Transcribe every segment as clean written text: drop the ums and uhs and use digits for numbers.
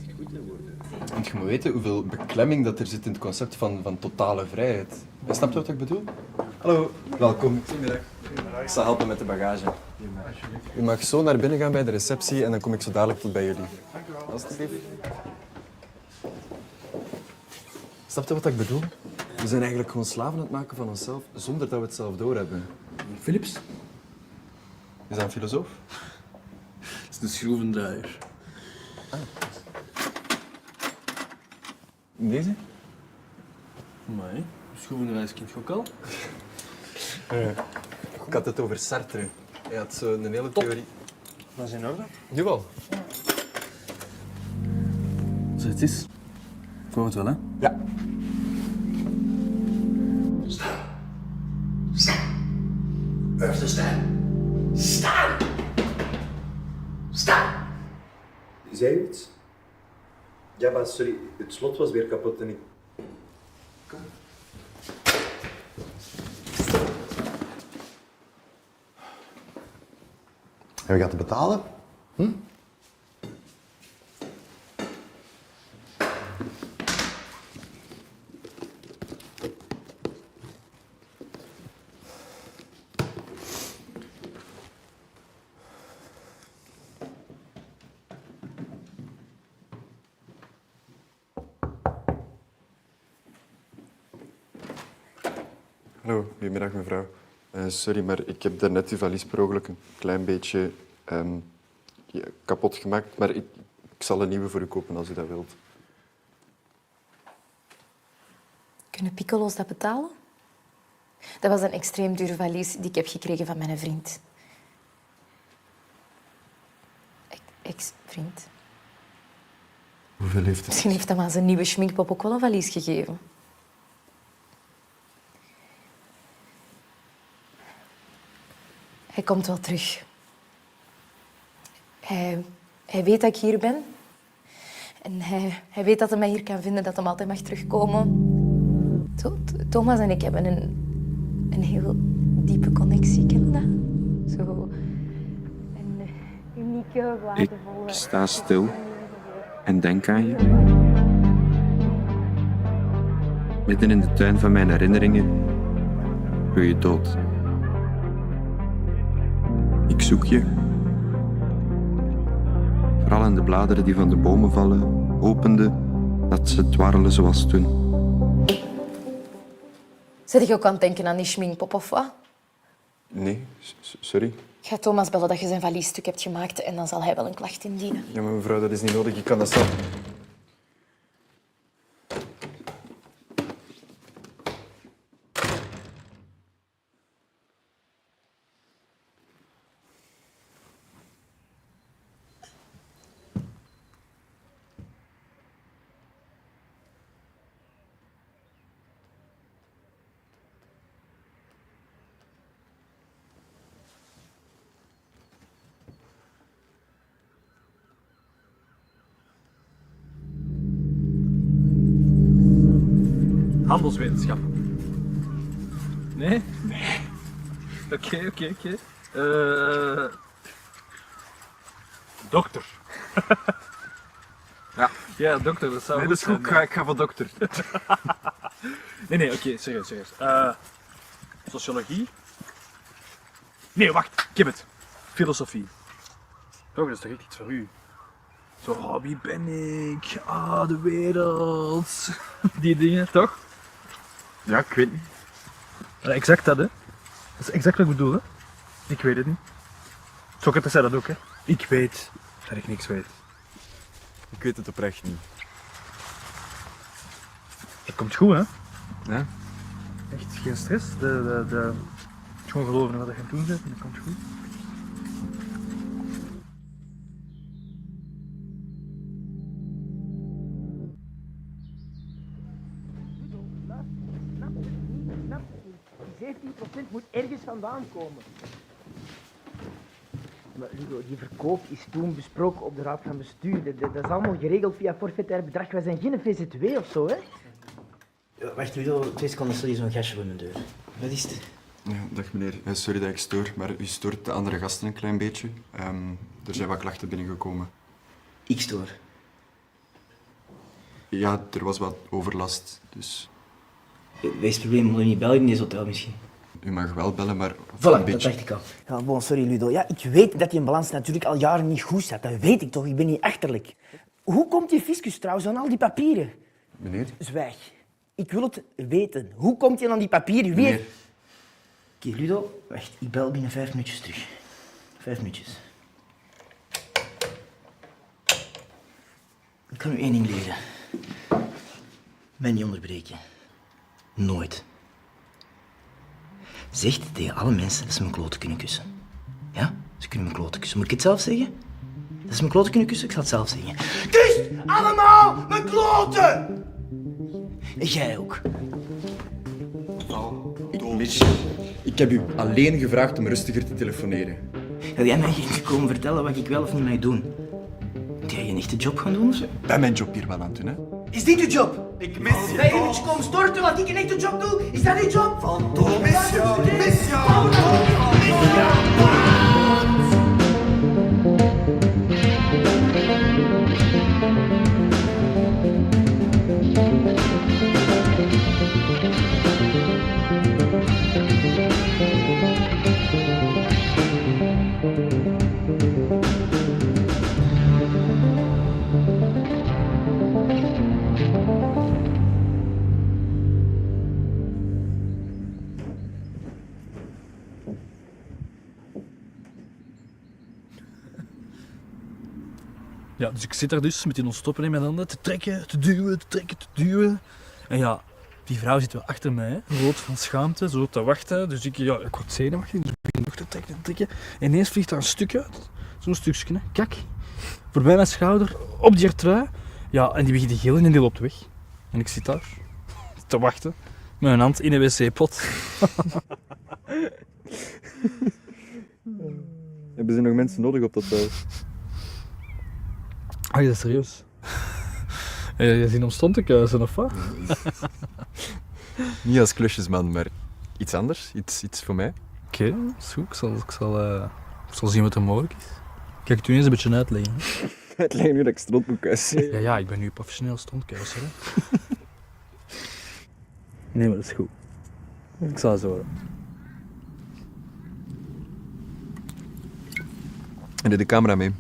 echt goed in worden. Want je moet weten hoeveel beklemming dat er zit in het concept van totale vrijheid. Snap je wat ik bedoel? Hallo, welkom. Goedemiddag. Ik zal helpen met de bagage. U mag zo naar binnen gaan bij de receptie en dan kom ik zo dadelijk tot bij jullie. Dank u wel. Alsjeblieft. Snap je wat ik bedoel? We zijn eigenlijk gewoon slaven aan het maken van onszelf zonder dat we het zelf doorhebben. Philips? Is dat een filosoof? Dat is een schroevendraaier. Deze? Nee, schroevendraaiers kent je ook al. Ik had het over Sartre. Hij had zo een hele theorie. Dat is in orde. Jawel. Zo, het is. Ik hoor het wel, hè? Ja. Durf te staan. Staan! Staan! Zei u iets? Ja, maar sorry, het slot was weer kapot en ik... Kom. En wie gaat het betalen? Hallo, goedemiddag mevrouw. Sorry, maar ik heb daarnet uw valies per ongeluk een klein beetje kapot gemaakt, maar ik zal een nieuwe voor u kopen als u dat wilt. Kunnen piccolo's dat betalen? Dat was een extreem dure valies die ik heb gekregen van mijn vriend. Ex-vriend. Hoeveel heeft het? Misschien heeft hij maar zijn nieuwe schminkpop ook wel een valies gegeven. Hij komt wel terug. Hij weet dat ik hier ben. En hij weet dat hij mij hier kan vinden, dat hij altijd mag terugkomen. Thomas en ik hebben een heel diepe connectie, ken je dat? Zo een unieke, waardevolle... Ik sta stil en denk aan je. Midden in de tuin van mijn herinneringen groei je dood. Ik zoek je. Vooral in de bladeren die van de bomen vallen, hopende dat ze dwarrelen zoals toen. Zit je ook aan het denken aan die schminkpop of wat? Nee, sorry. Ik ga Thomas bellen dat je zijn valiesstuk hebt gemaakt en dan zal hij wel een klacht indienen. Ja, maar mevrouw, dat is niet nodig. Ik kan dat zelf... Handelswetenschap. Nee? Nee. Oké. Dokter. Ja. Ja, dokter, dat zou Nee, dat is goed. Ik ga voor dokter. Nee, oké, serieus. Sociologie? Nee, wacht, ik heb het. Filosofie. Oh, dat is toch echt iets voor u? Zo, oh, wie ben ik? Ah, de wereld. Die dingen, toch? Ja, ik weet niet. Ja, exact dat, hè. Dat is exact wat ik bedoel, hè. Ik weet het niet. Socrates zei dat ook, hè. Ik weet dat ik niks weet. Ik weet het oprecht niet. Het komt goed, hè. Ja? Echt geen stress. Gewoon geloven in wat je aan het doen bent en dat komt goed. Die 17% moet ergens vandaan komen. Maar Hugo, die verkoop is toen besproken op de raad van bestuur. Dat is allemaal geregeld via forfaitair bedrag. Wij zijn geen VZW of zo, hè? Ja, wacht, Hugo, 2 seconden, stel je zo'n gastje voor mijn deur. Wat is het? Ja, dag meneer. Sorry dat ik stoor, maar u stoort de andere gasten een klein beetje. Er zijn wat klachten binnengekomen. Ik stoor. Ja, er was wat overlast, dus... Wees het probleem onder niet bellen in deze hotel misschien. U mag wel bellen, maar... Voilà, een dat beetje... dacht ik al. Ja, bon, sorry Ludo. Ja, ik weet dat die balans natuurlijk al jaren niet goed staat. Dat weet ik toch, ik ben niet achterlijk. Hoe komt die fiscus trouwens aan al die papieren? Meneer? Zwijg. Ik wil het weten. Hoe komt hij aan die papieren? Wie... Oké, Ludo, wacht. Ik bel binnen 5 minuutjes terug. 5 minuutjes. Ik kan u één ding leren. Mij niet onderbreken. Nooit. Zeg tegen alle mensen dat ze mijn kloten kunnen kussen. Ja? Ze kunnen mijn kloten kussen. Moet ik het zelf zeggen? Dat ze mijn kloten kunnen kussen? Ik zal het zelf zeggen. Kus allemaal mijn kloten! En jij ook. Ik heb u alleen gevraagd om rustiger te telefoneren. Wil jij mij hier komen vertellen wat ik wel of niet mag doen? Moet jij een echte job gaan doen of zo? Ik ben mijn job hier wel aan het doen, hè. Is dit uw job? Ik mis je. Bij u komen storten wat ik een echte job doe? Is dat uw job? Mis jou! Ja, dus ik zit daar dus met die ontstoppen in mijn handen te trekken, te duwen, te trekken, te duwen. En ja, die vrouw zit wel achter mij, hè, rood van schaamte, zo te wachten. Dus ik word zenuwachtig, dus ik begin nog te trekken, te trekken. En ineens vliegt daar een stuk uit, zo'n stukje, hè, kak, voorbij mijn schouder, op die trui. Ja, en die begint te gillen en die loopt weg. En ik zit daar, te wachten, met mijn hand in een wc-pot. Hebben ze nog mensen nodig op dat thuis? Ah, je dat serieus? Je ziet om stond te kuisen, of wat? Niet als klusjesman, maar iets anders. Iets voor mij. Oké, dat is goed. Ik zal zien wat er mogelijk is. Kijk, het u eens een beetje uitleggen. Hè? Het lijkt nu dat ik stront moet kuisen. Ja, ik ben nu professioneel strontkuiser. Hè? Nee, maar dat is goed. Ik zal het zo horen. En doe de camera mee.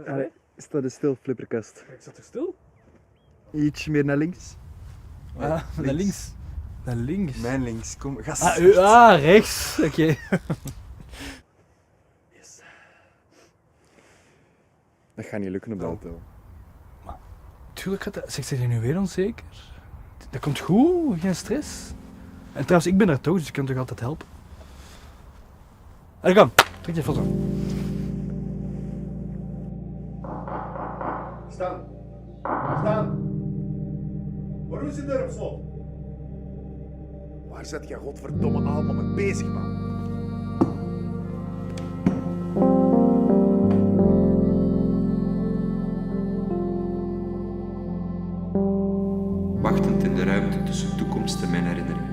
Allee. Sta dus stil, flipperkast. Ik zat er stil. Ietsje meer naar links. Ah, naar links. Naar links. Mijn links, kom, gast. Rechts. Oké. Yes. Dat gaat niet lukken op de auto. Tuurlijk gaat dat. Zeg je nu weer onzeker? Dat komt goed, geen stress. En trouwens, ik ben er toch, dus ik kan toch altijd helpen. Allee, kom. Trek je foto. Staan. Staan. Waarom zit er op slot? Waar zet je godverdomme allemaal mee bezig, man? Wachtend in de ruimte tussen toekomst en mijn herinnering.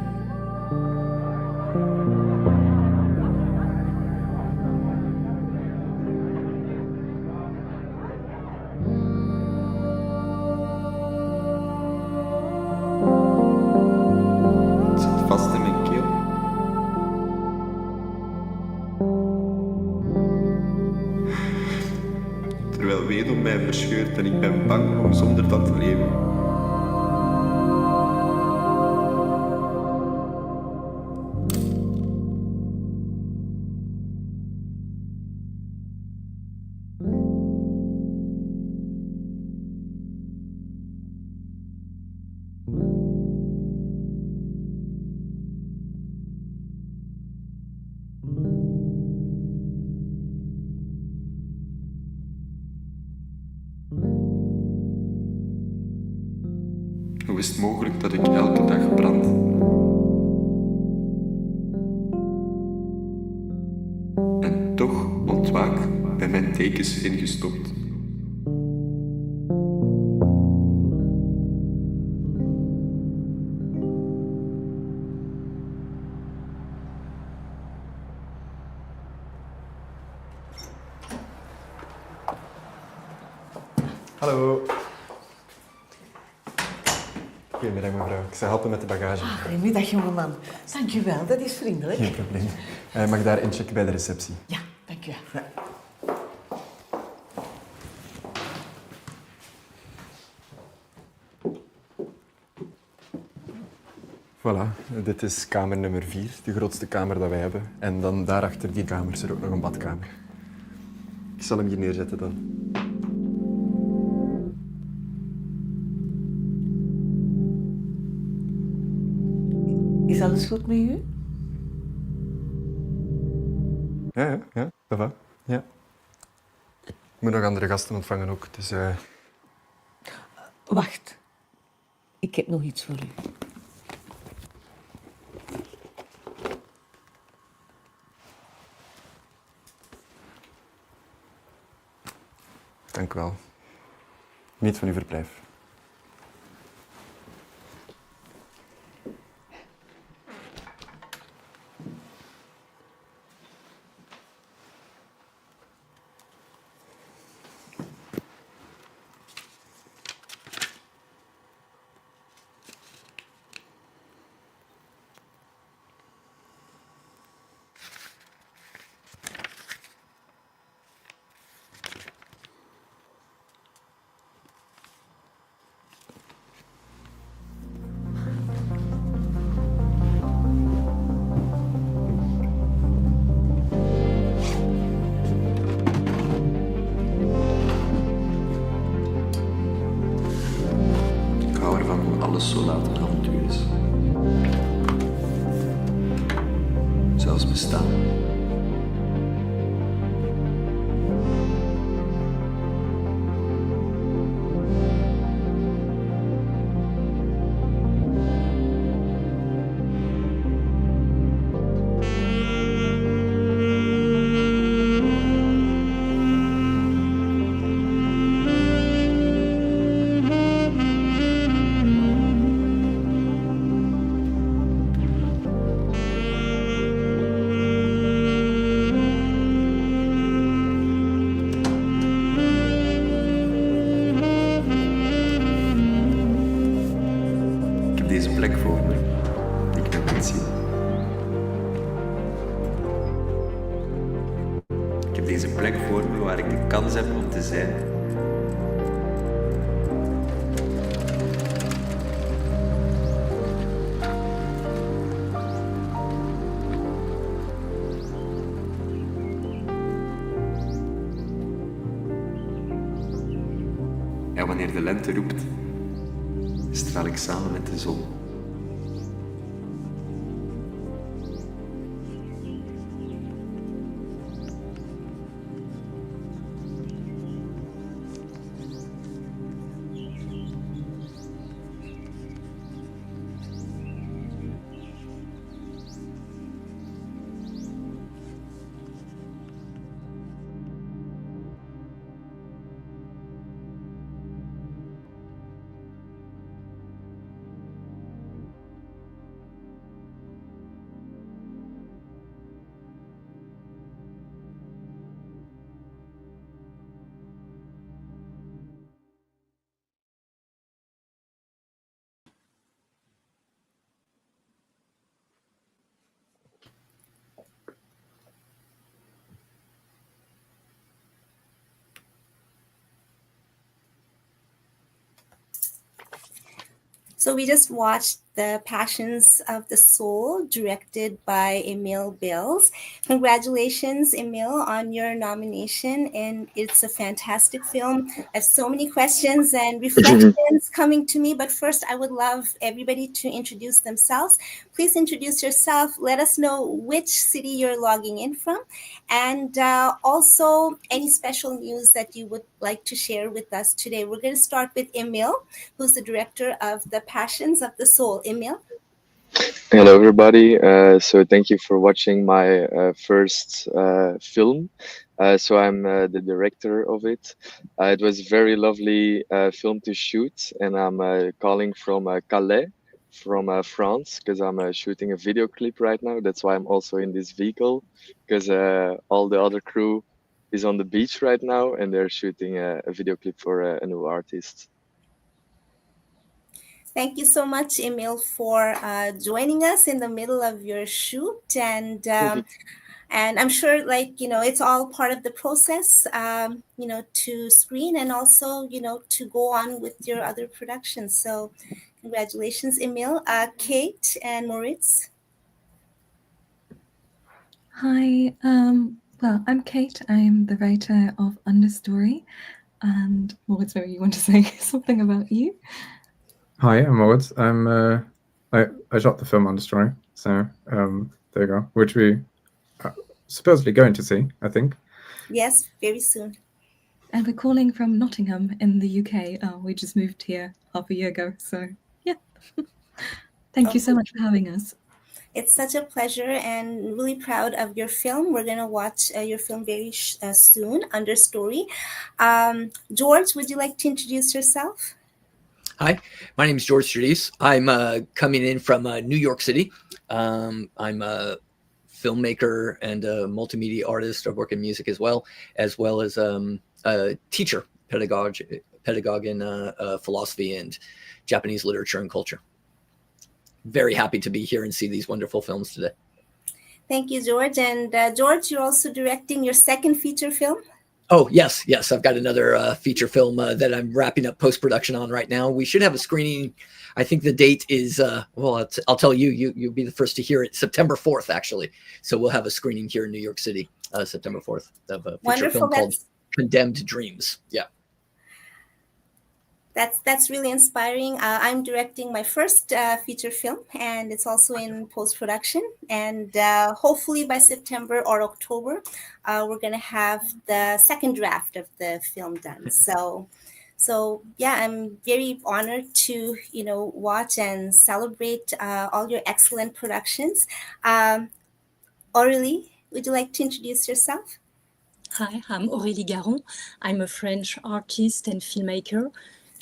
Het zit vast in mijn keel. Terwijl weedom mij verscheurt en ik ben bang om zonder dat te leven. Hoe is het mogelijk dat ik elke dag brand? En toch ontwaak bij mijn tekens ingestopt. Hallo. Goedemiddag mevrouw. Ik zal helpen met de bagage. Goedemiddag, jongeman. Dank u wel, dat is vriendelijk. Geen probleem. Mag daar inchecken bij de receptie? Ja, dank u wel. Voilà, dit is kamer nummer 4, de grootste kamer dat wij hebben. En dan daarachter die kamer is er ook nog een badkamer. Ik zal hem hier neerzetten dan. Is alles goed met u? Ja, dat va. Ja. Ik moet nog andere gasten ontvangen ook, dus... Wacht. Ik heb nog iets voor u. Dank u wel. Niet van uw verblijf. Ik hou ervan om alles zo laat een avontuur is. Zelfs bestaan. Ik heb deze plek voor me, die ik nog niet zie. Ik heb deze plek voor me waar ik de kans heb om te zijn. En wanneer de lente roept, straal ik samen met de zon. So we just watched The Passions of the Soul, directed by Emile Buyls. Congratulations, Emile, on your nomination, and it's a fantastic film. I have so many questions and reflections coming to me, but first I would love everybody to introduce themselves. Please introduce yourself. Let us know which city you're logging in from, and also any special news that you would like to share with us today. We're going to start with Emile, who's the director of The Passions of the Soul. Emile? Hello, everybody. So thank you for watching my first film. So I'm the director of it. It was a very lovely film to shoot, and I'm calling from Calais, from France, because I'm shooting a video clip right now. That's why I'm also in this vehicle, because all the other crew is on the beach right now, and they're shooting a video clip for a new artist. Thank you so much, Emile, for joining us in the middle of your shoot. And I'm sure, like, it's all part of the process, to screen and also, to go on with your other productions. So congratulations, Emile. Kate and Moritz. Hi, well, I'm Kate. I'm the writer of Understory. And Moritz, maybe you want to say something about you? Hi, I'm Moritz. I shot the film Understory, so there you go, which we are supposedly going to see, I think. Yes, very soon. And we're calling from Nottingham in the UK. We just moved here half a year ago, so yeah. Thank you so much for having us. It's such a pleasure and really proud of your film. We're going to watch your film very soon, Understory. George, would you like to introduce yourself? Hi, my name is George Jardis. I'm coming in from New York City. I'm a filmmaker and a multimedia artist. I work in music as well as a teacher, pedagogue in philosophy and Japanese literature and culture. Very happy to be here and see these wonderful films today. Thank you, George. And George, you're also directing your second feature film? Oh, yes. I've got another feature film that I'm wrapping up post-production on right now. We should have a screening. I think the date is, well, I'll tell you, you'll be the first to hear it, September 4th, actually. So we'll have a screening here in New York City, September 4th, of a feature film called Condemned Dreams. Yeah. That's really inspiring. I'm directing my first feature film, and it's also in post-production. And hopefully by September or October, we're going to have the second draft of the film done. So yeah, I'm very honored to watch and celebrate all your excellent productions. Aurélie, would you like to introduce yourself? Hi, I'm Aurélie Garon. I'm a French artist and filmmaker,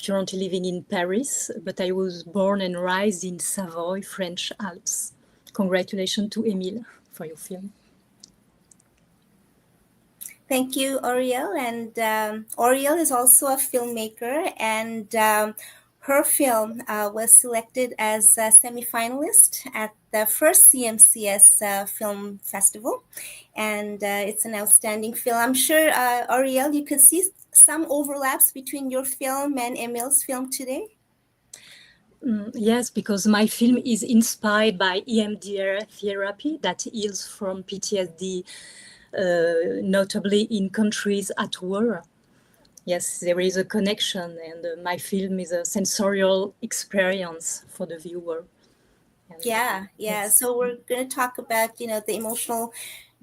currently living in Paris, but I was born and raised in Savoy, French Alps. Congratulations to Emile for your film. Thank you, Oriel. And Oriel is also a filmmaker, and her film was selected as a semi-finalist at the first CMCS Film Festival. And it's an outstanding film. I'm sure, Oriel, you could see some overlaps between your film and Emile's film today? Yes, because my film is inspired by EMDR therapy that heals from PTSD, notably in countries at war. Yes, there is a connection, and my film is a sensorial experience for the viewer. And, yeah. yes. So we're going to talk about, the emotional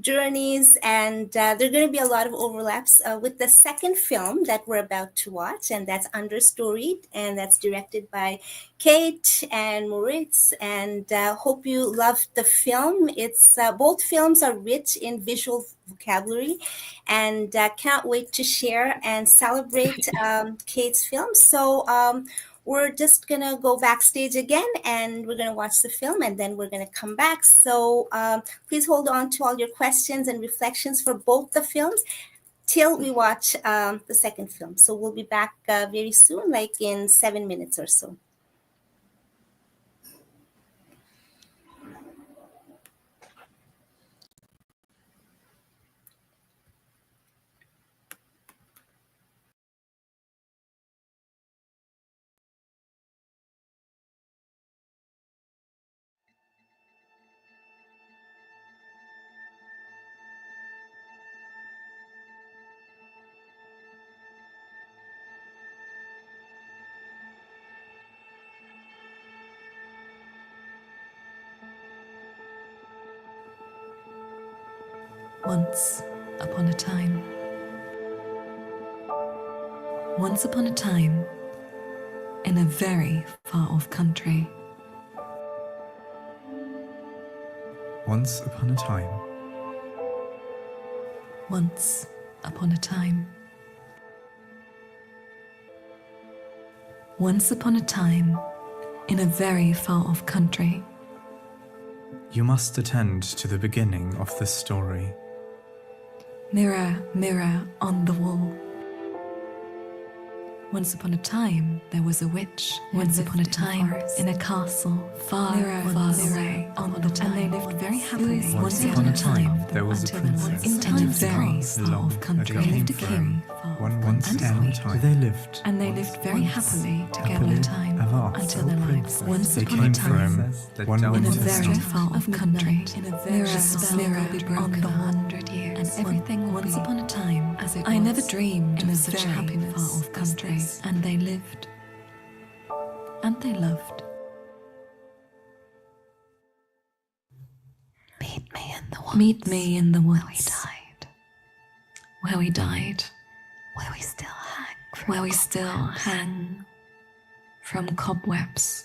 journeys, and there are going to be a lot of overlaps with the second film that we're about to watch, and that's Understory, and that's directed by Kate and Moritz, and hope you love the film. It's both films are rich in visual vocabulary, and can't wait to share and celebrate Kate's film. So we're just going to go backstage again, and we're going to watch the film, and then we're going to come back. So please hold on to all your questions and reflections for both the films till we watch the second film. So we'll be back very soon, like in 7 minutes or so. Once upon a time. Once upon a time, in a very far-off country. Once upon a time. Once upon a time. Once upon a time, in a very far-off country. You must attend to the beginning of this story. Mirror, mirror on the wall. Once upon a time, there was a witch. Once upon a time, in a castle, far, far away, on the time, and they lived very happily. Once upon a time, there was a princess. In times past, of country, lived a king. Once upon a time, they lived. And they lived very happily together time until their lives. Once They upon a came time, from in a very far off country, in a very spell will be broken 100 years, and everything will once upon a time as it was. I never dreamed of such happiness far off country, and they lived, and they loved. Meet me in the woods. Meet me in the woods. Where we died. Where we still hang. Where we still hang from cobwebs.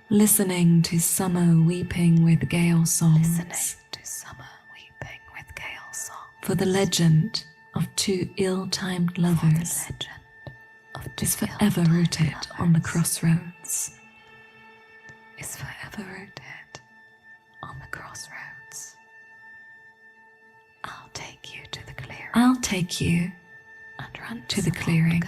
Listening to summer weeping with gale songs. Listening to summer weeping with gale songs. For the legend of two ill-timed lovers is forever rooted on the crossroads. Is forever rooted on the crossroads. I'll take you to the clearing. I'll take you and run to the clearing.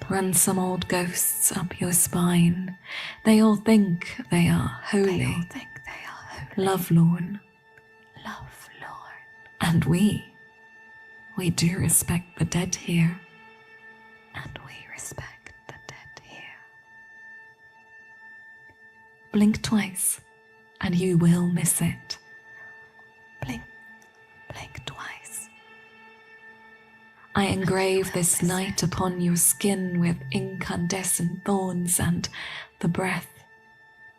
Run some old ghosts up your spine. They all think they are holy. Lovelorn. And we do respect the dead here. And we respect the dead here. Blink twice, and you will miss it. Blink, blink twice. I engrave this night upon your skin with incandescent thorns and the breath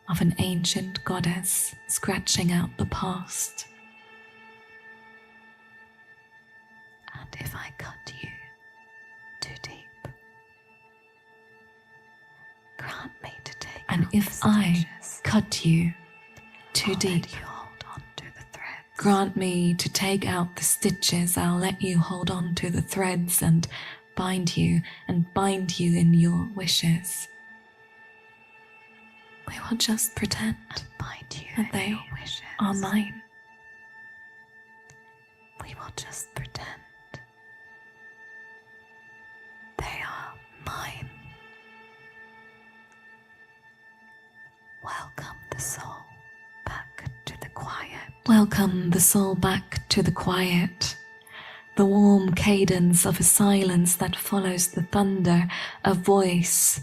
of an ancient goddess scratching out the past. And if I cut you too deep, grant me to take. And if I cut you too deep, grant me to take out the stitches. I'll let you hold on to the threads and bind you in your wishes. We will just pretend that they are mine. We will just pretend they are mine. Welcome the soul back to the quiet. Welcome the soul back to the quiet. The warm cadence of a silence that follows the thunder, a voice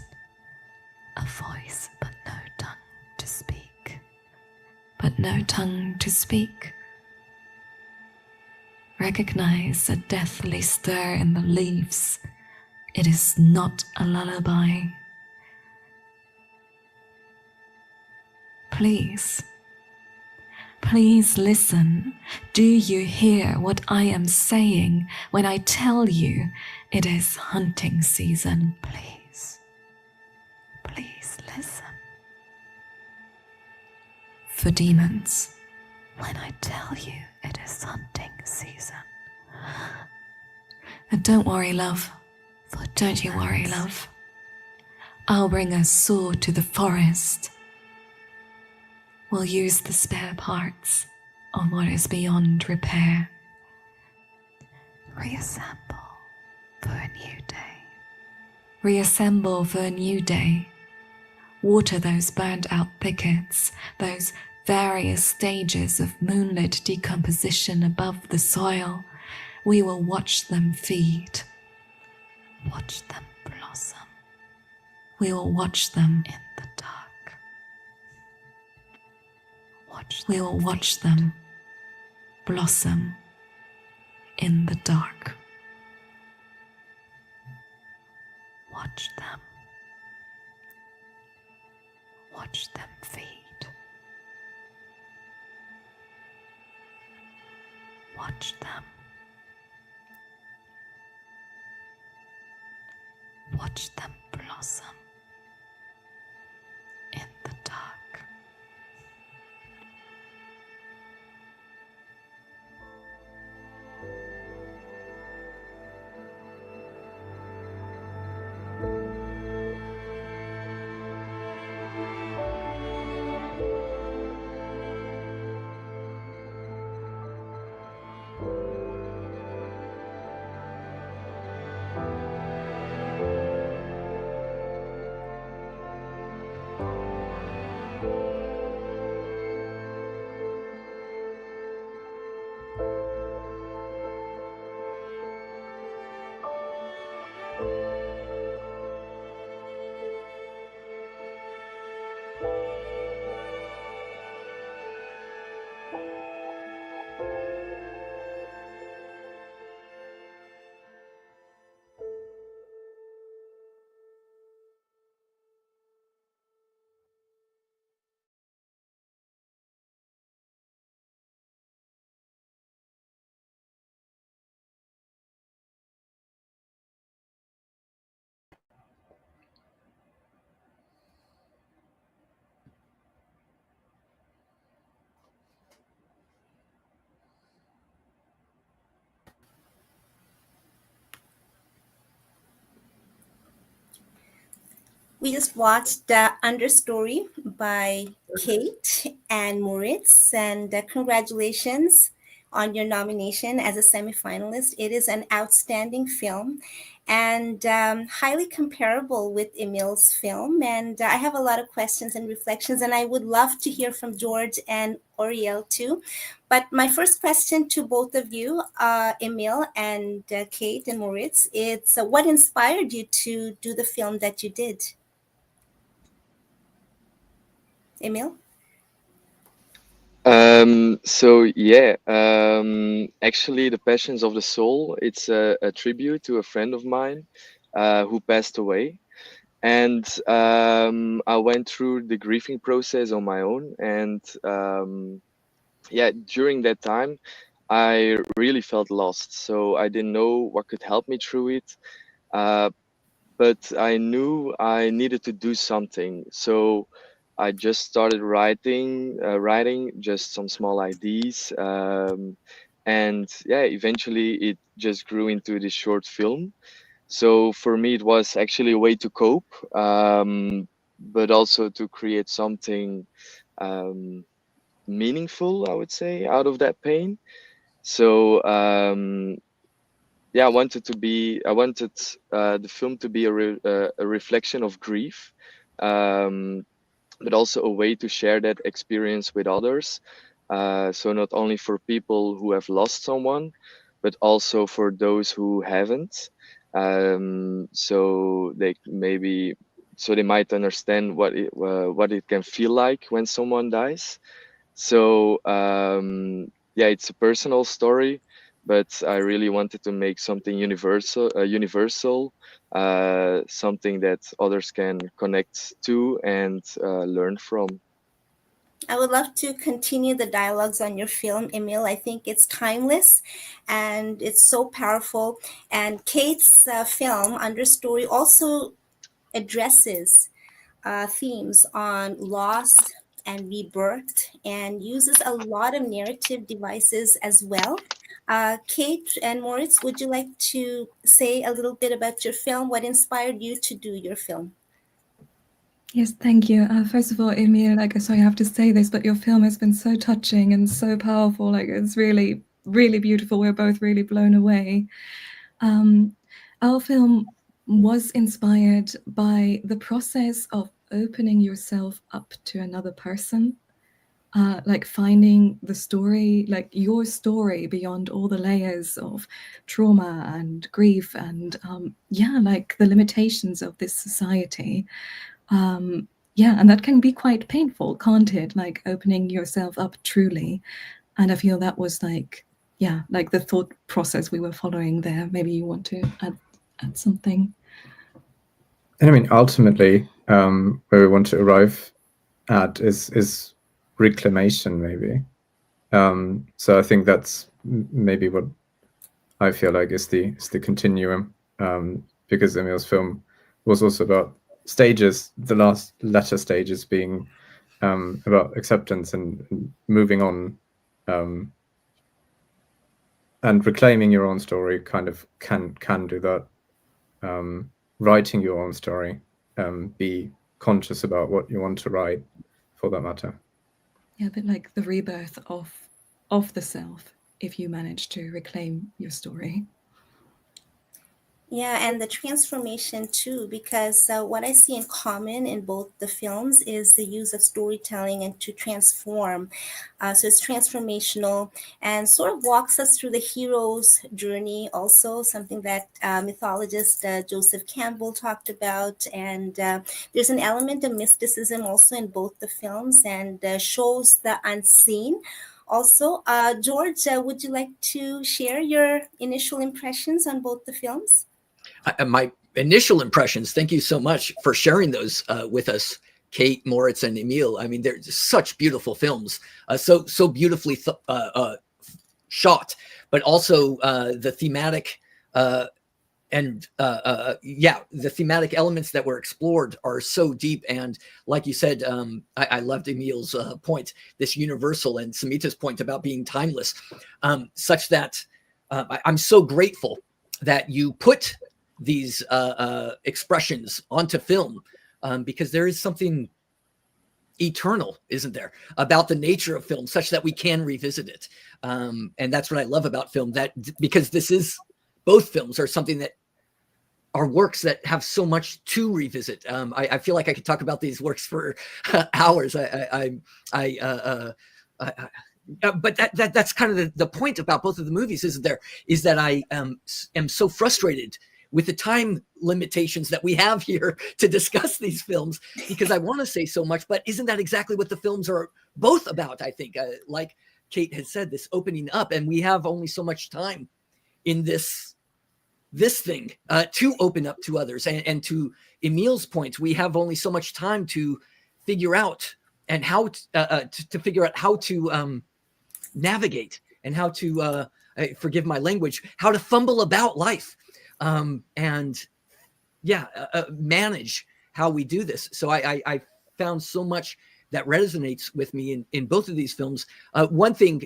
but no tongue to speak. But no tongue to speak. Recognize a deathly stir in the leaves. It is not a lullaby. Please listen. Do you hear what I am saying when I tell you it is hunting season? Please listen. For demons, when I tell you it is hunting season. And don't worry, love. Don't you worry, love. I'll bring a saw to the forest. We'll use the spare parts of what is beyond repair. Reassemble for a new day. Reassemble for a new day. Water those burnt out thickets, those various stages of moonlit decomposition above the soil. We will watch them feed. Watch them blossom. We will watch them in the dark. We will watch them blossom in the dark. Watch them. Watch them feed. Watch them. Watch them blossom in the dark. We just watched Understory by Kate and Moritz, and congratulations on your nomination as a semifinalist. It is an outstanding film and highly comparable with Emile's film. And I have a lot of questions and reflections, and I would love to hear from George and Oriel too. But my first question to both of you, Emile and Kate and Moritz, it's what inspired you to do the film that you did? Emile? Actually, The Passions of the Soul, it's a tribute to a friend of mine who passed away. And I went through the grieving process on my own. And during that time, I really felt lost. So I didn't know what could help me through it. But I knew I needed to do something. So I just started writing just some small ideas. And eventually it just grew into this short film. So for me, it was actually a way to cope, but also to create something meaningful, I would say, out of that pain. So I wanted the film to be a reflection of grief, but also a way to share that experience with others. So not only for people who have lost someone, but also for those who haven't. So they might understand what it can feel like when someone dies. So it's a personal story, but I really wanted to make something universal, something that others can connect to and learn from. I would love to continue the dialogues on your film, Emile. I think it's timeless and it's so powerful. And Kate's film, Understory, also addresses themes on loss and rebirth and uses a lot of narrative devices as well. Kate and Moritz, would you like to say a little bit about your film? What inspired you to do your film? Yes, thank you. First of all, Emile, sorry I have to say this, but your film has been so touching and so powerful. It's really, really beautiful. We're both really blown away. Our film was inspired by the process of opening yourself up to another person, finding the story, your story beyond all the layers of trauma and grief and the limitations of this society. And that can be quite painful, can't it? Opening yourself up truly. And I feel that was the thought process we were following there. Maybe you want to add something. And I mean, ultimately, where we want to arrive at is reclamation, maybe. So I think that's maybe what I feel like is the continuum, because Emile's film was also about stages, the last latter stages being about acceptance and moving on, and reclaiming your own story kind of can do that. Writing your own story, be conscious about what you want to write, for that matter. Yeah, a bit like the rebirth of the self, if you manage to reclaim your story. Yeah, and the transformation too, because what I see in common in both the films is the use of storytelling and to transform. So it's transformational and sort of walks us through the hero's journey, also something that mythologist Joseph Campbell talked about. And there's an element of mysticism also in both the films and shows the unseen. Also, George, would you like to share your initial impressions on both the films? My initial impressions, thank you so much for sharing those with us, Kate, Moritz, and Emile. I mean, they're such beautiful films, so beautifully shot, but also the thematic the thematic elements that were explored are so deep. And like you said, I loved Emile's point, this universal, and Samita's point about being timeless, such that I'm so grateful that you put these expressions onto film, because there is something eternal, isn't there, about the nature of film, such that we can revisit it. And that's what I love about film, that because both films are something that are works that have so much to revisit. I feel like I could talk about these works for hours. But that's kind of the point about both of the movies, isn't there? Is that I am so frustrated with the time limitations that we have here to discuss these films, because I want to say so much, but isn't that exactly what the films are both about? I think, like Kate has said, this opening up, and we have only so much time in this thing to open up to others. And to Emile's point, we have only so much time to figure out and how to figure out how to navigate and how to forgive my language, how to fumble about life, and manage how we do this. So I found so much that resonates with me in both of these films. One thing,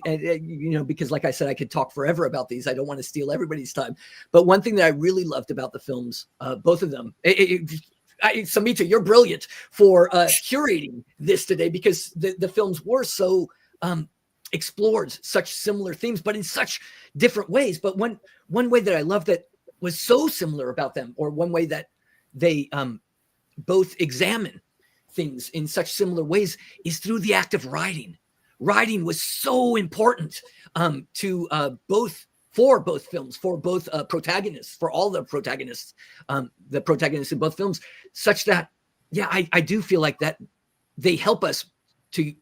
because like I said, I could talk forever about these. I don't want to steal everybody's time. But one thing that I really loved about the films, both of them, Samita, you're brilliant for curating this today, because the films were so explored such similar themes, but in such different ways. But one way that I love that was so similar about them, or one way that they both examine things in such similar ways, is through the act of writing. Writing was so important to for both films, for both protagonists, for all the protagonists in both films, such that, I do feel like that they help us to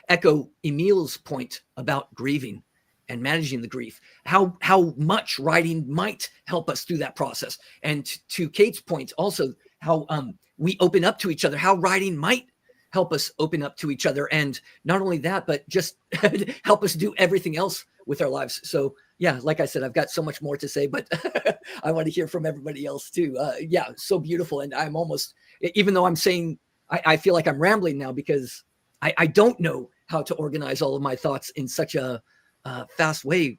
echo Emile's point about grieving and managing the grief, how much writing might help us through that process. And to Kate's point also, how we open up to each other, how writing might help us open up to each other. And not only that, but just help us do everything else with our lives. So like I said, I've got so much more to say, but I want to hear from everybody else too. So beautiful. And I'm almost, even though I'm saying, I feel like I'm rambling now, because I don't know how to organize all of my thoughts in such a fast way,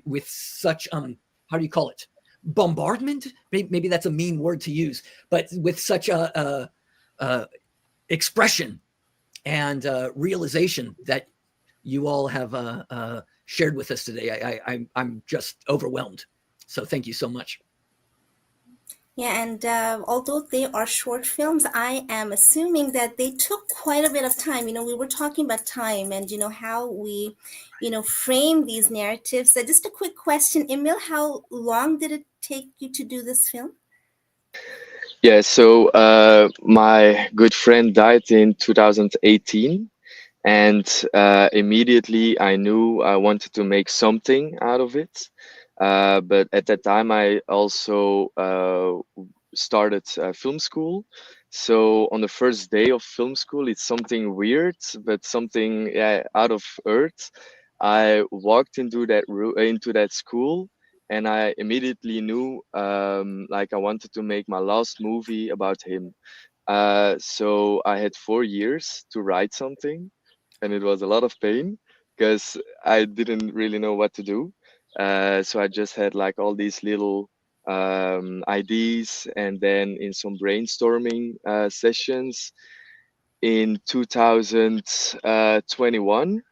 with such, how do you call it? Bombardment? Maybe that's a mean word to use, but with such a expression and realization that you all have shared with us today. I'm just overwhelmed. So thank you so much. Yeah, and although they are short films, I am assuming that they took quite a bit of time. We were talking about time and, how we, frame these narratives. So just a quick question, Emile, how long did it take you to do this film? Yeah, so my good friend died in 2018, and immediately I knew I wanted to make something out of it. But at that time, I also started film school. So on the first day of film school, it's something weird, but something out of earth. I walked into that school, and I immediately knew like I wanted to make my last movie about him. So I had 4 years to write something, and it was a lot of pain because I didn't really know what to do. So I just had like all these little ideas, and then in some brainstorming sessions in 2021,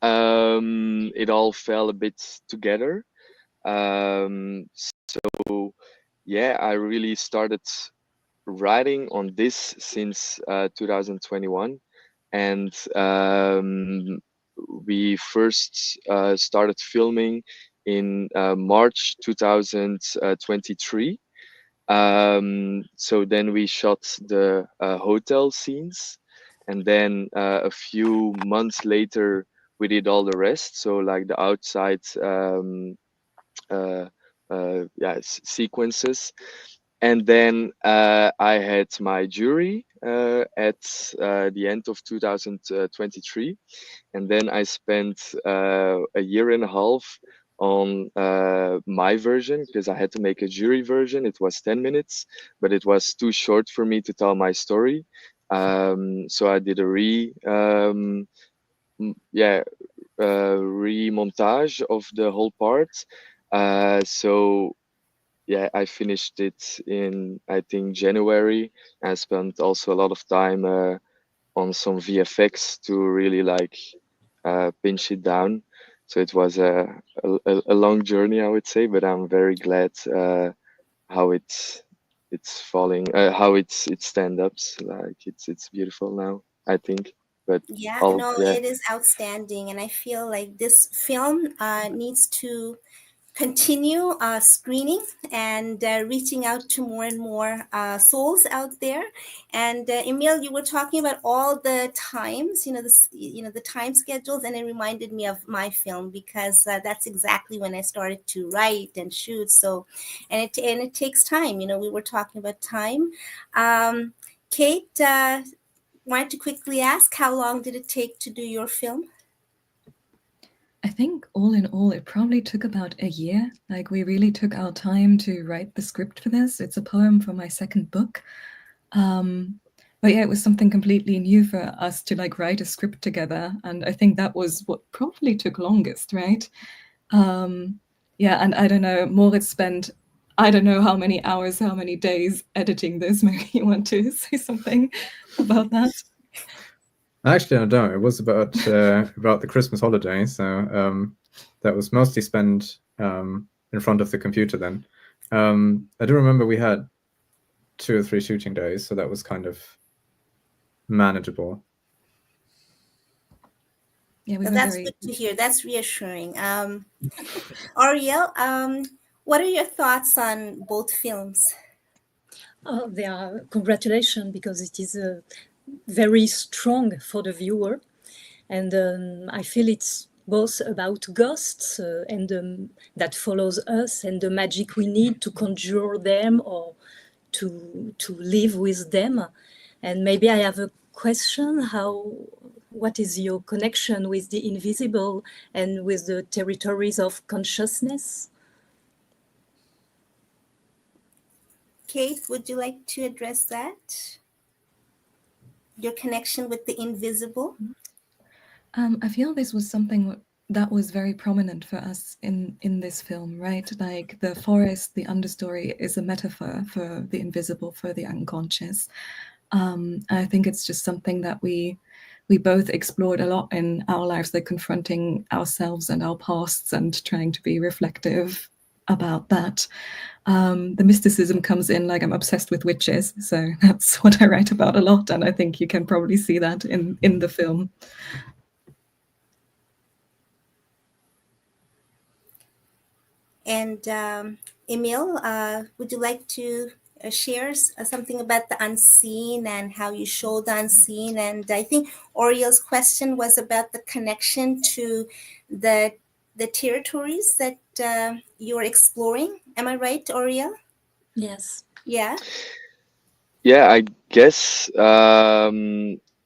it all fell a bit together. So yeah, I really started writing on this since 2021, and we first started filming in March 2023. So then we shot the hotel scenes, and then a few months later we did all the rest, so like the outside sequences. And then I had my jury at the end of 2023. And then I spent a year and a half on my version, because I had to make a jury version. It was 10 minutes, but it was too short for me to tell my story. So I did a remontage of the whole part. So yeah, I finished it in, I think, January. I spent also a lot of time on some VFX to really like pinch it down. So it was a long journey, I would say, but I'm very glad how it's falling, how it stand ups. Like it's beautiful now, I think. But Yeah, all no, yeah. it is outstanding, and I feel like this film needs to continue screening and reaching out to more and more souls out there. And Emile, you were talking about all the times, the time schedules, and it reminded me of my film because that's exactly when I started to write and shoot. So, and it takes time. We were talking about time. Kate, wanted to quickly ask, how long did it take to do your film? I think all in all, it probably took about a year. Like, we really took our time to write the script for this. It's a poem for my second book. But yeah, it was something completely new for us to like write a script together. And I think that was what probably took longest, right? Yeah, and I don't know, Moritz spent, I don't know how many hours, how many days editing this. Maybe you want to say something about that? Actually, I don't. It was about the Christmas holiday, so that was mostly spent in front of the computer then. I do remember we had 2 or 3 shooting days, so that was kind of manageable. Yeah, So that's good to hear. That's reassuring. Ariel, what are your thoughts on both films? Oh, they are congratulations, because it is very strong for the viewer, and I feel it's both about ghosts and that follows us, and the magic we need to conjure them or to live with them. And maybe I have a question: what is your connection with the invisible and with the territories of consciousness? Kate, would you like to address that? Your connection with the invisible? I feel this was something that was very prominent for us in this film, right? Like, the forest, the understory, is a metaphor for the invisible, for the unconscious. I think it's just something that we both explored a lot in our lives, like confronting ourselves and our pasts and trying to be reflective about that. The mysticism comes in, like, I'm obsessed with witches, so that's what I write about a lot, and I think you can probably see that in the film. And Emile, would you like to share something about the unseen and how you show the unseen? And I think Oriel's question was about the connection to the territories that you're exploring. Am I right, Oriel? Yes. Yeah. Yeah, I guess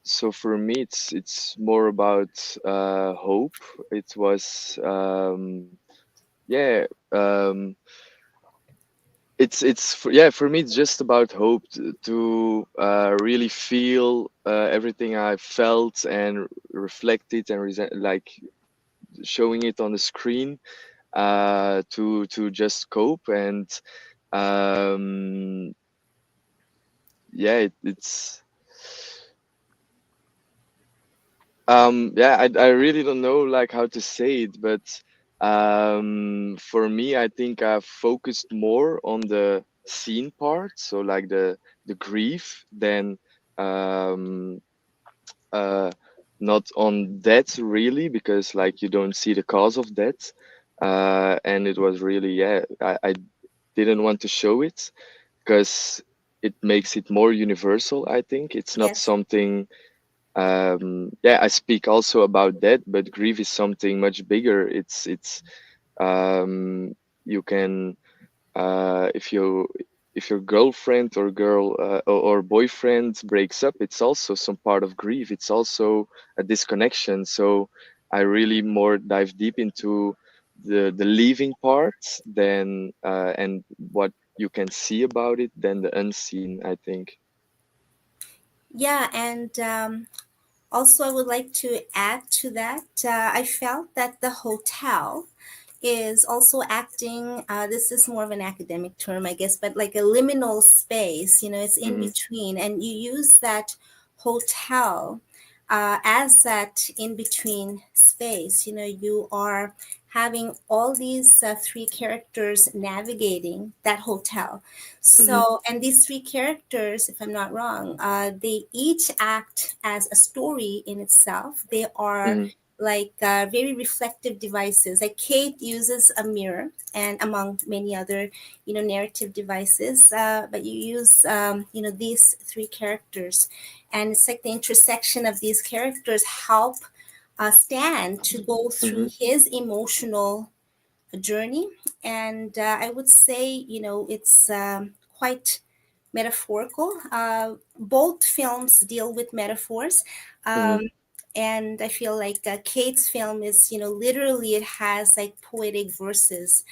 so for me it's more about hope. It was yeah yeah, for me it's just about hope to really feel everything I felt and reflect it and like showing it on the screen to just cope and yeah, it's yeah, I really don't know like how to say it, but for me I think I've focused more on the scene part, so like the grief than um not on death really, because like you don't see the cause of death, and it was really, yeah, I didn't want to show it because it makes it more universal. I think it's not Yes. something yeah, I speak also about that, but grief is something much bigger. It's you can if your girlfriend or girl or boyfriend breaks up, it's also some part of grief. It's also a disconnection. So I really more dive deep into the leaving part than and what you can see about it than the unseen, I think. Yeah, and also I would like to add to that. I felt that the hotel is also acting. This is more of an academic term, I guess, but like a liminal space. It's in between, and you use that hotel as that in between space. You are having all these three characters navigating that hotel. So, and these three characters, if I'm not wrong, they each act as a story in itself. They are like very reflective devices. Like Kate uses a mirror, and among many other, narrative devices. But you use, these three characters, and it's like the intersection of these characters help Stan to go through his emotional journey. And I would say, it's quite metaphorical. Both films deal with metaphors. And I feel like Kate's film is, literally it has like poetic verses.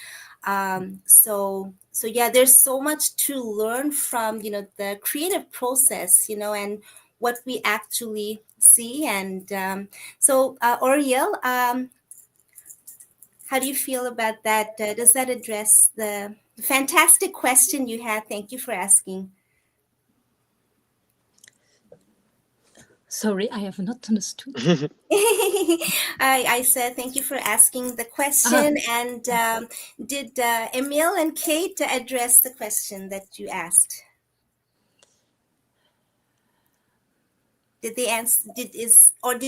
So yeah, there's so much to learn from, the creative process, and what we actually see. And so, Oriel, how do you feel about that? Does that address the fantastic question you had? Thank you for asking. Sorry, I have not understood. I said thank you for asking the question. And did Emile and Kate address the question that you asked? Did they answer? Did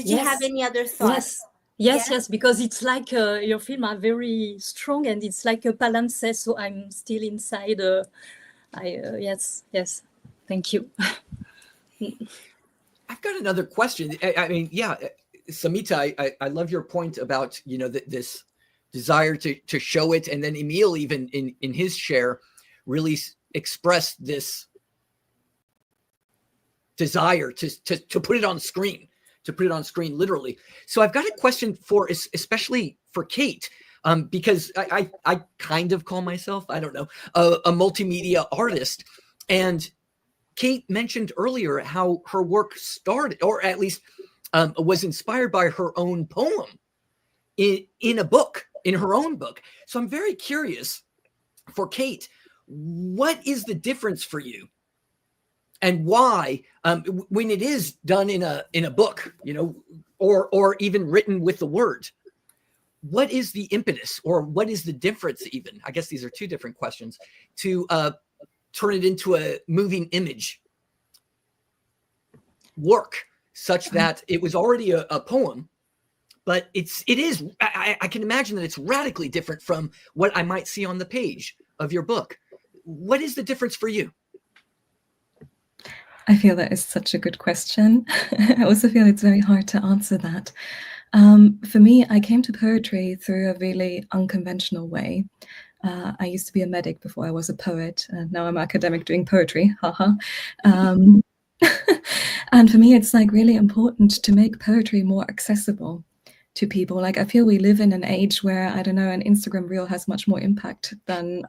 you have any other thoughts? Yes, because it's like your film are very strong, and it's like a palimpsest, so I'm still inside. Yes, thank you. I've got another question. I mean, yeah, Samita, I love your point about, this desire to show it. And then Emile, even in his share, really expressed this desire to put it on screen, literally. So I've got a question for, especially for Kate, because I kind of call myself, I don't know, a multimedia artist. And Kate mentioned earlier how her work started, or at least was inspired by her own poem in a book, in her own book. So I'm very curious for Kate, what is the difference for you, and why, when it is done in a book, or even written with the word? What is the impetus, or what is the difference even? I guess these are two different questions, to turn it into a moving image work, such that it was already a poem, but I can imagine that it's radically different from what I might see on the page of your book. What is the difference for you? I feel that is such a good question. I also feel it's very hard to answer that. For me, I came to poetry through a really unconventional way. I used to be a medic before I was a poet, and now I'm an academic doing poetry. Haha. And for me, it's like really important to make poetry more accessible to people. Like, I feel we live in an age where, I don't know, an Instagram reel has much more impact than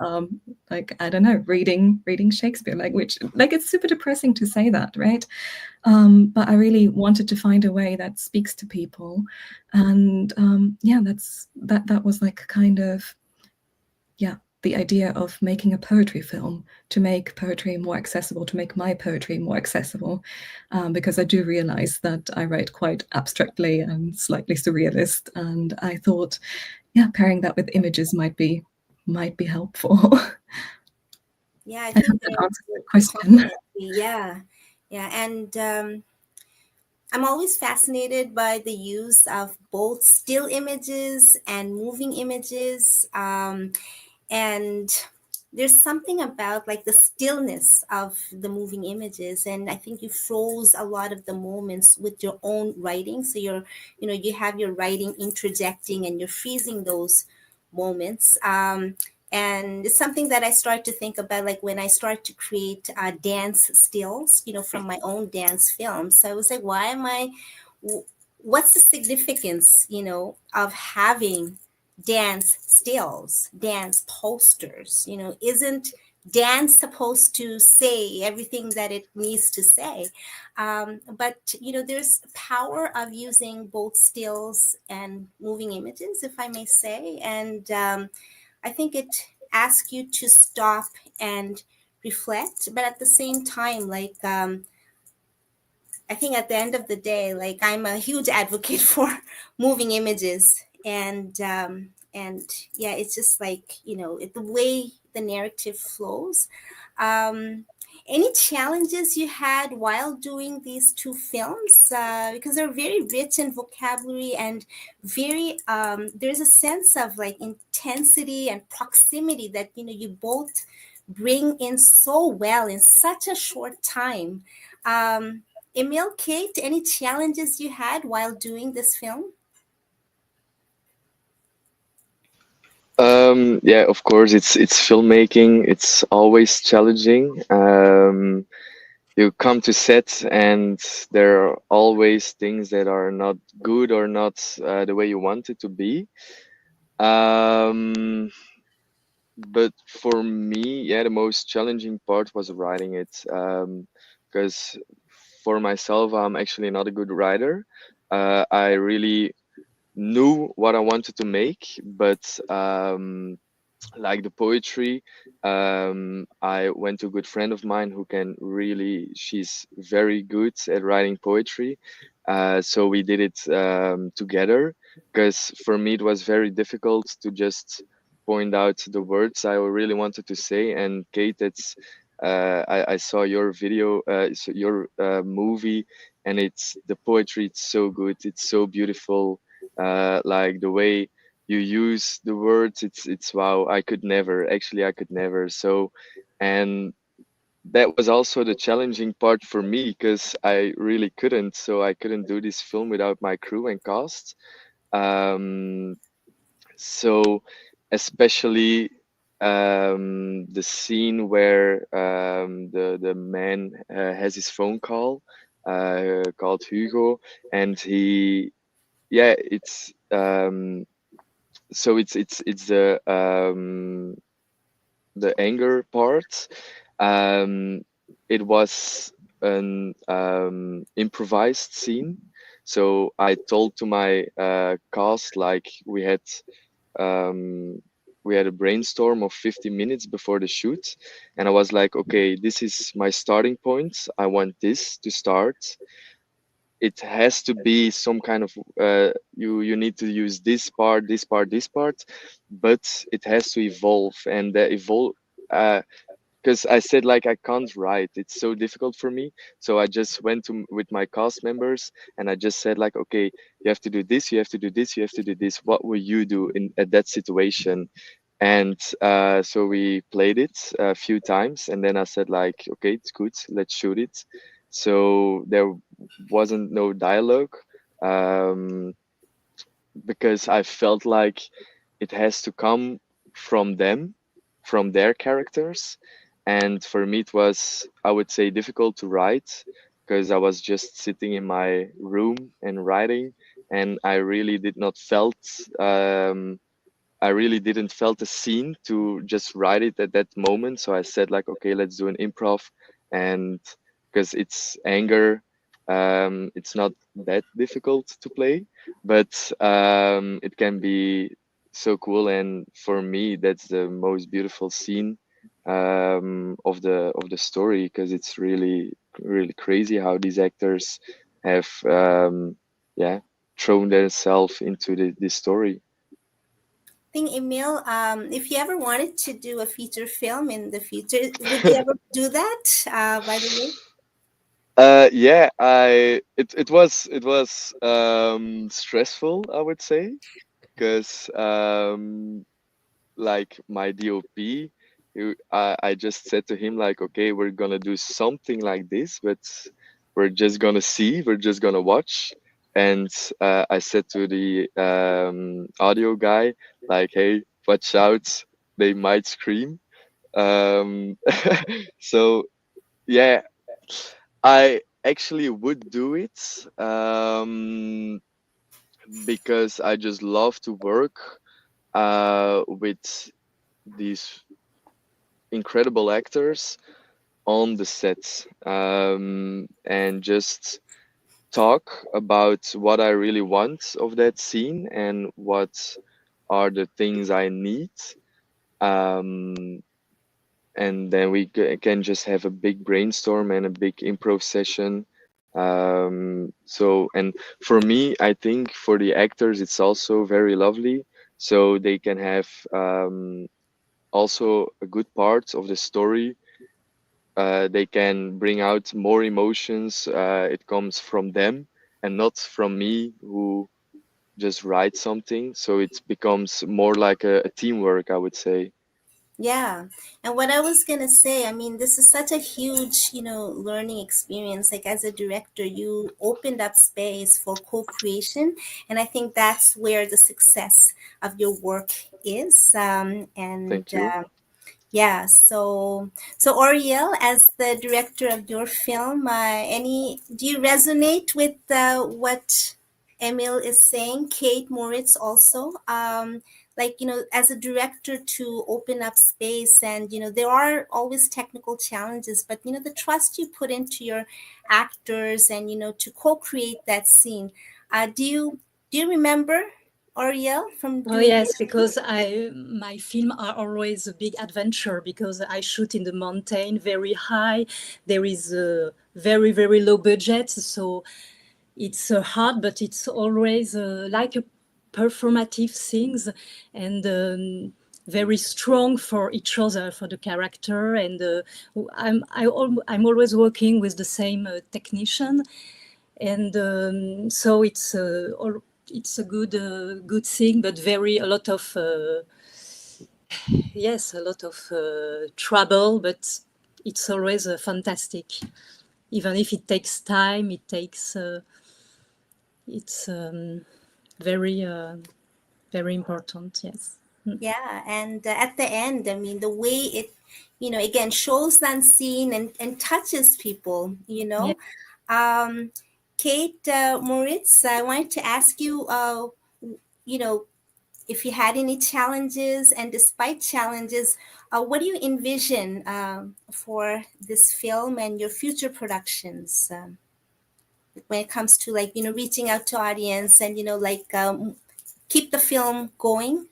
like, I don't know, reading Shakespeare, which it's super depressing to say that, right? But I really wanted to find a way that speaks to people. And yeah, that was like kind of, yeah, the idea of making a poetry film, to make poetry more accessible, to make my poetry more accessible, because I do realize that I write quite abstractly and slightly surrealist, and I thought, yeah, pairing that with images might be helpful. Yeah, I I think hope that answers the question. Yeah, and I'm always fascinated by the use of both still images and moving images. And there's something about like the stillness of the moving images, and I think you froze a lot of the moments with your own writing. So you have your writing interjecting, and you're freezing those moments. And it's something that I start to think about, like when I start to create dance stills, from my own dance films. So I was like, what's the significance, of having dance stills, dance posters? Isn't dance supposed to say everything that it needs to say. But there's power of using both stills and moving images, if I may say. And I think it asks you to stop and reflect, but at the same time, like, I think at the end of the day, like, I'm a huge advocate for moving images, and yeah, it's just like, the way the narrative flows. Um, any challenges you had while doing these two films? Because they're very rich in vocabulary and very there's a sense of like intensity and proximity that you both bring in so well in such a short time. Um, Emile, Kate, any challenges you had while doing this film? Yeah, of course, it's filmmaking. It's always challenging. You come to set, and there are always things that are not good or not the way you want it to be. But for me, yeah, the most challenging part was writing it, because for myself, I'm actually not a good writer. I really knew what I wanted to make, but like the poetry, I went to a good friend of mine who can really, she's very good at writing poetry. So we did it together, because for me it was very difficult to just point out the words I really wanted to say. And Kate, it's I saw your video, so your movie, and it's the poetry. It's so good. It's so beautiful. Like the way you use the words, it's wow. I could never, actually, I could never. So, and that was also the challenging part for me, because I really couldn't. So I couldn't do this film without my crew and cast. Um, so especially the scene where the man has his phone call, called Hugo, and he, yeah, it's so it's the anger part. Um, it was an improvised scene. So I told to my cast, like, um, we had a brainstorm of 50 minutes before the shoot, and I was like, okay, this is my starting point. I want this to start. It has to be some kind of you need to use this part, this part, this part, but it has to evolve, and evolve, because I said, like, I can't write, it's so difficult for me. So I just went to with my cast members, and I just said, like, okay, you have to do this, you have to do this, you have to do this. What will you do in at that situation? And so we played it a few times, and then I said, like, okay, it's good, let's shoot it. So there wasn't no dialogue, um, because I felt like it has to come from them, from their characters. And for me, it was, I would say, difficult to write, because I was just sitting in my room and writing, and I really did not felt I really didn't felt a scene to just write it at that moment. So I said, like, okay, let's do an improv, and because it's anger, it's not that difficult to play, but it can be so cool. And for me, that's the most beautiful scene of the story, because it's really really crazy how these actors have yeah, thrown themselves into this story. I think, Emile, if you ever wanted to do a feature film in the future, would you ever do that? By the way. Yeah, it was stressful, I would say, because like my DOP, I just said to him, like, okay, we're gonna do something like this, but we're just gonna see, we're just gonna watch. And I said to the audio guy, like, hey, watch out, they might scream. Um, so yeah, I actually would do it, because I just love to work with these incredible actors on the set, and just talk about what I really want of that scene and what are the things I need. Um, and then we can just have a big brainstorm and a big improv session. So, and for me, I think for the actors, it's also very lovely. So they can have also a good part of the story. They can bring out more emotions. It comes from them and not from me who just write something. So it becomes more like a teamwork, I would say. Yeah. And what I was going to say, I mean, this is such a huge, learning experience. Like as a director, you opened up space for co-creation. And I think that's where the success of your work is. Thank you. Yeah, so Oriel, as the director of your film, do you resonate with what Emile is saying? Kate, Moritz also, like as a director to open up space, and there are always technical challenges, but the trust you put into your actors, and to co-create that scene. Do you remember, Oriel, from Oh doing yes, this? because my film are always a big adventure because I shoot in the mountain very high. There is a very, very low budget, so it's hard, but it's always like a performative things, and very strong for each other, for the character. And I'm always working with the same technician, and so it's a good thing, but a lot of trouble, but it's always fantastic. Even if it takes time, it's very very important. Yes. Yeah, and at the end, I mean, the way it, again, shows the unseen and touches people, Yeah. Kate, Moritz, I wanted to ask you, you know, if you had any challenges, and despite challenges, what do you envision for this film and your future productions, when it comes to like, reaching out to audience and, keep the film going?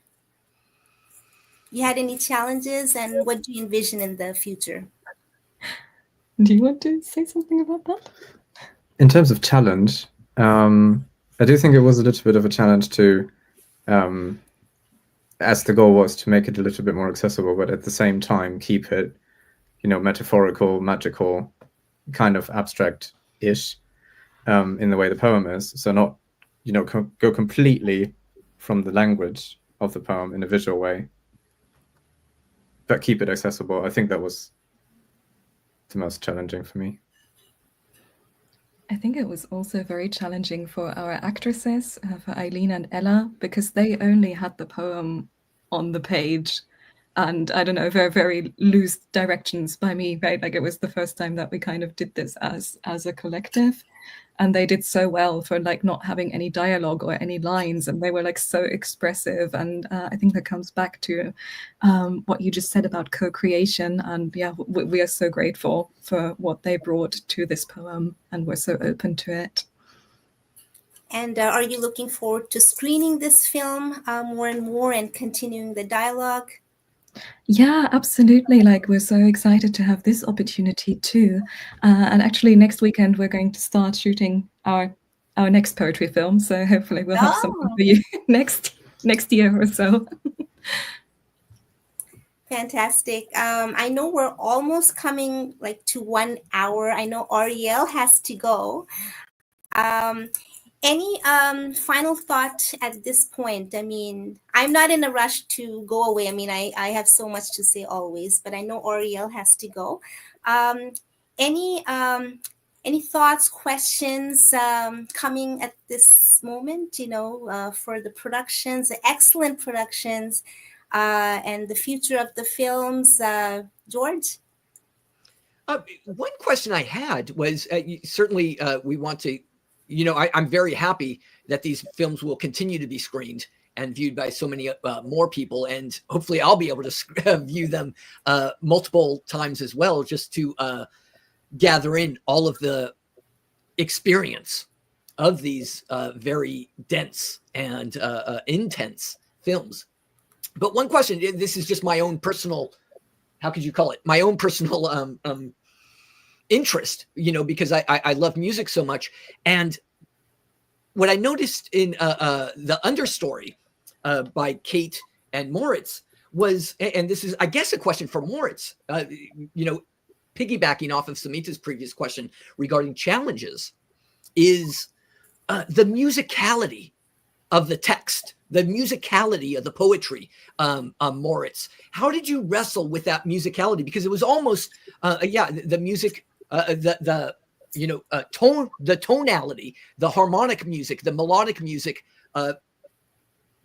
You had any challenges, and what do you envision in the future? Do you want to say something about that? In terms of challenge, I do think it was a little bit of a challenge to, as the goal was to make it a little bit more accessible, but at the same time keep it, metaphorical, magical, kind of abstract-ish in the way the poem is. So not, go completely from the language of the poem in a visual way, but keep it accessible. I think that was the most challenging for me. I think it was also very challenging for our actresses, for Eileen and Ella, because they only had the poem on the page. And I don't know, very, very loose directions by me, right? Like it was the first time that we kind of did this as a collective. And they did so well for like not having any dialogue or any lines, and they were like so expressive. And I think that comes back to what you just said about co-creation. And yeah, we are so grateful for what they brought to this poem, and we're so open to it. And are you looking forward to screening this film more and more and continuing the dialogue? Yeah, absolutely. Like we're so excited to have this opportunity too. And actually next weekend we're going to start shooting our next poetry film. So hopefully we'll have something for you next year or so. Fantastic. I know we're almost coming like to 1 hour. I know Ariel has to go. Any final thought at this point? I mean, I'm not in a rush to go away. I mean, I have so much to say always, but I know Oriel has to go. Any thoughts, questions coming at this moment, for the productions, the excellent productions, and the future of the films? George? One question I had was certainly we want to, I'm very happy that these films will continue to be screened and viewed by so many more people. And hopefully I'll be able to view them multiple times as well, just to gather in all of the experience of these very dense and intense films. But one question, this is just my own personal, how could you call it? My own personal interest, because I love music so much. And what I noticed in the understory by Kate and Moritz was, and this is, I guess, a question for Moritz, piggybacking off of Samita's previous question regarding challenges, is the musicality of the text, the musicality of the poetry, Moritz. How did you wrestle with that musicality? Because it was almost, the music, the tonality, the harmonic music, the melodic music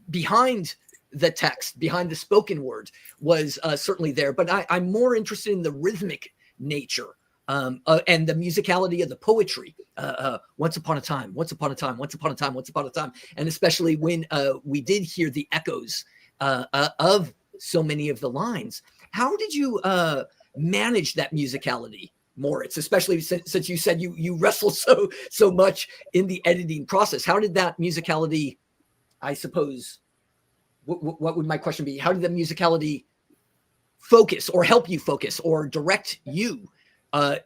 behind the text, behind the spoken word was certainly there. But I'm more interested in the rhythmic nature and the musicality of the poetry. Once upon a time, once upon a time, once upon a time, once upon a time. And especially when we did hear the echoes of so many of the lines. How did you manage that musicality, Moritz, especially since you said you wrestle so much in the editing process? How did that musicality, I suppose, what would my question be? How did the musicality focus or help you focus or direct you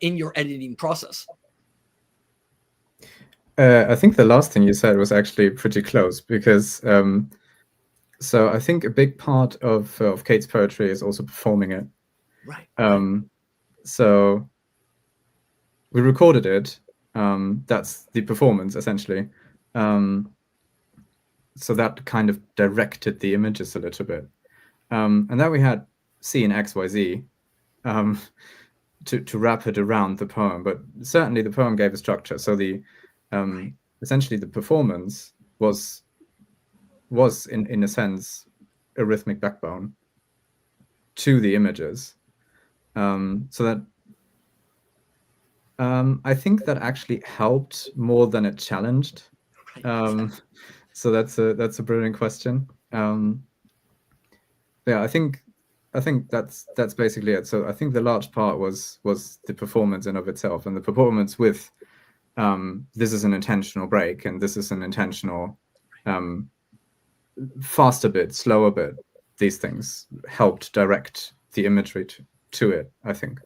in your editing process? I think the last thing you said was actually pretty close, because so I think a big part of Kate's poetry is also performing it. Right. So we recorded it. That's the performance, essentially. So that kind of directed the images a little bit. And then we had scene XYZ to wrap it around the poem. But certainly the poem gave a structure. So the essentially the performance was in a sense a rhythmic backbone to the images. So that I think that actually helped more than it challenged. So that's a brilliant question. Yeah, I think that's basically it. So I think the large part was the performance in of itself, and the performance with this is an intentional break, and this is an intentional faster bit, slower bit. These things helped direct the imagery to it, I think.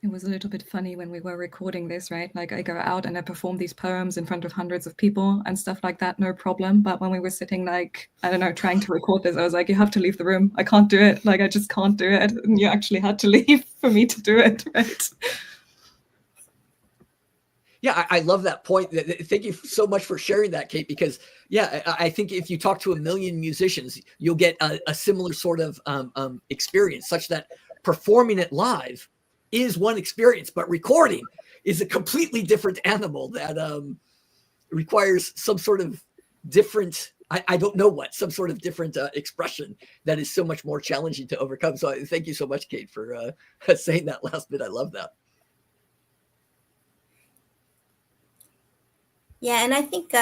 It was a little bit funny when we were recording this, right? Like I go out and I perform these poems in front of hundreds of people and stuff like that, no problem. But when we were sitting, like, I don't know, trying to record this, I was like, you have to leave the room. I can't do it. Like, I just can't do it. And you actually had to leave for me to do it, right? Yeah, I love that point. Thank you so much for sharing that, Kate, because, yeah, I think if you talk to 1 million musicians, you'll get a similar sort of experience, such that performing it live is one experience, but recording is a completely different animal that requires some sort of different, I don't know what, some sort of different expression that is so much more challenging to overcome. So thank you so much, Kate, for saying that last bit. I love that. Yeah, and I think,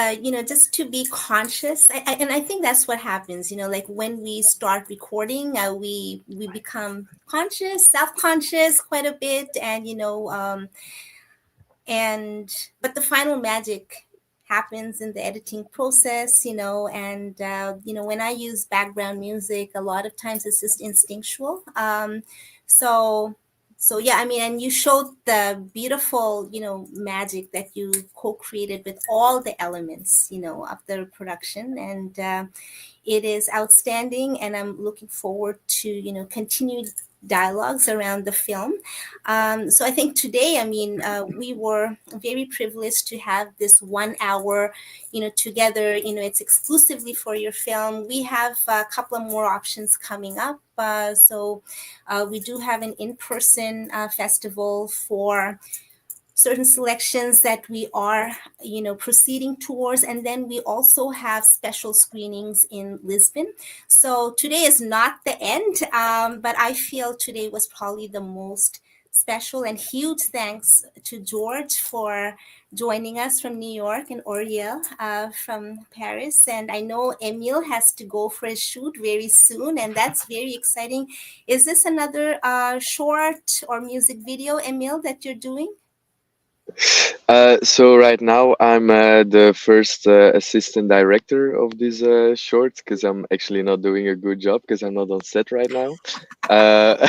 just to be conscious, and I think that's what happens, like when we start recording, we become conscious, self-conscious quite a bit, and, but the final magic happens in the editing process, and, when I use background music, a lot of times it's just instinctual. So yeah, I mean, and you showed the beautiful, magic that you co-created with all the elements, of the production, and it is outstanding. And I'm looking forward to, continued dialogues around the film. So I think today, I mean, we were very privileged to have this 1 hour, together. It's exclusively for your film. We have a couple of more options coming up. So we do have an in-person festival for certain selections that we are, proceeding towards. And then we also have special screenings in Lisbon. So today is not the end, but I feel today was probably the most special and huge thanks to George for joining us from New York and Oriel from Paris. And I know Emile has to go for a shoot very soon, and that's very exciting. Is this another short or music video, Emile, that you're doing? So right now I'm the first assistant director of this short because I'm actually not doing a good job because I'm not on set right now. Uh,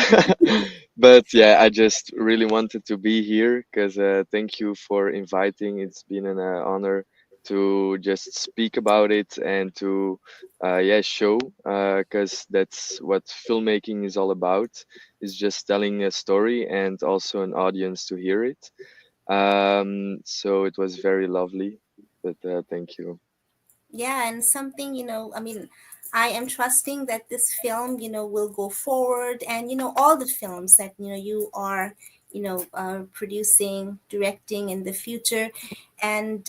but yeah, I just really wanted to be here because thank you for inviting. It's been an honor to just speak about it and to yeah, show because that's what filmmaking is all about, is just telling a story and also an audience to hear it. So it was very lovely, but thank you. Yeah, and something, I mean, I am trusting that this film, will go forward, and, all the films that, you are, producing, directing in the future. And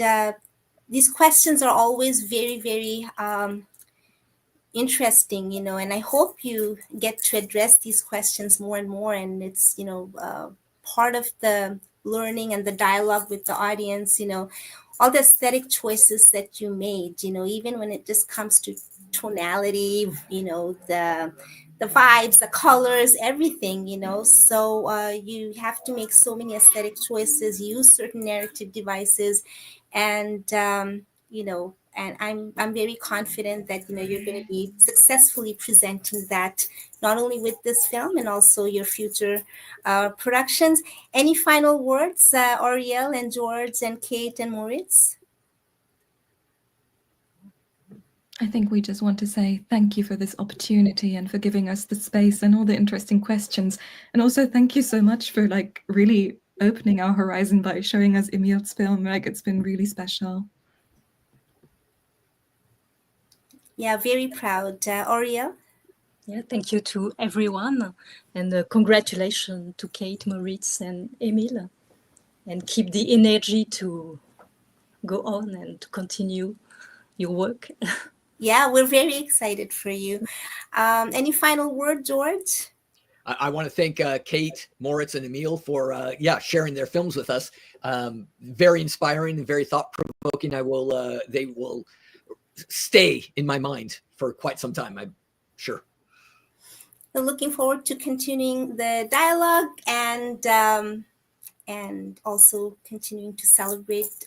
these questions are always very, very interesting, and I hope you get to address these questions more and more. And it's, part of the learning and the dialogue with the audience, all the aesthetic choices that you made, even when it just comes to tonality, the vibes, the colors, everything, so you have to make so many aesthetic choices, use certain narrative devices, and and I'm very confident that you're going to be successfully presenting that, not only with this film and also your future productions. Any final words, Oriel and George and Kate and Moritz? I think we just want to say thank you for this opportunity and for giving us the space and all the interesting questions. And also thank you so much for really opening our horizon by showing us Emile's film. It's been really special. Yeah, very proud. Oriel? Yeah, thank you to everyone, and congratulations to Kate, Moritz, and Emile, and keep the energy to go on and to continue your work. Yeah, we're very excited for you. Any final word, George? I want to thank Kate, Moritz, and Emile for sharing their films with us. Very inspiring and very thought-provoking. They will stay in my mind for quite some time, I'm sure. So looking forward to continuing the dialogue and also continuing to celebrate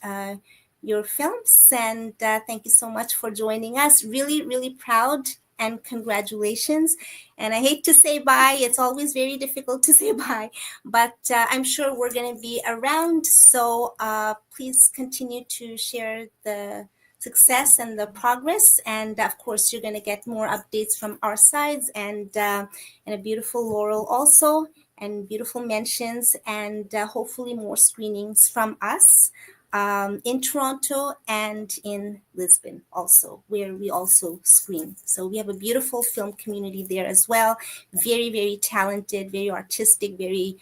your films. And thank you so much for joining us. Really, really proud, and congratulations. And I hate to say bye. It's always very difficult to say bye, but I'm sure we're going to be around. So please continue to share the success and the progress. And of course, you're going to get more updates from our sides, and a beautiful Laurel also, and beautiful mentions, and hopefully more screenings from us in Toronto and in Lisbon also, where we also screen. So we have a beautiful film community there as well. Very, very talented, very artistic, very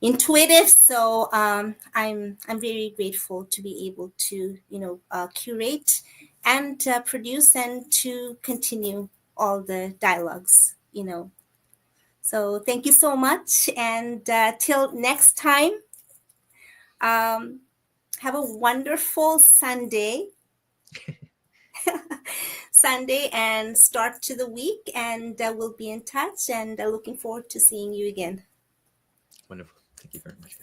intuitive. So I'm very grateful to be able to curate and produce and to continue all the dialogues. So thank you so much, and till next time, have a wonderful Sunday. And start to the week, and we'll be in touch, and looking forward to seeing you again. Wonderful. Thank you very much.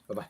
Bye-bye.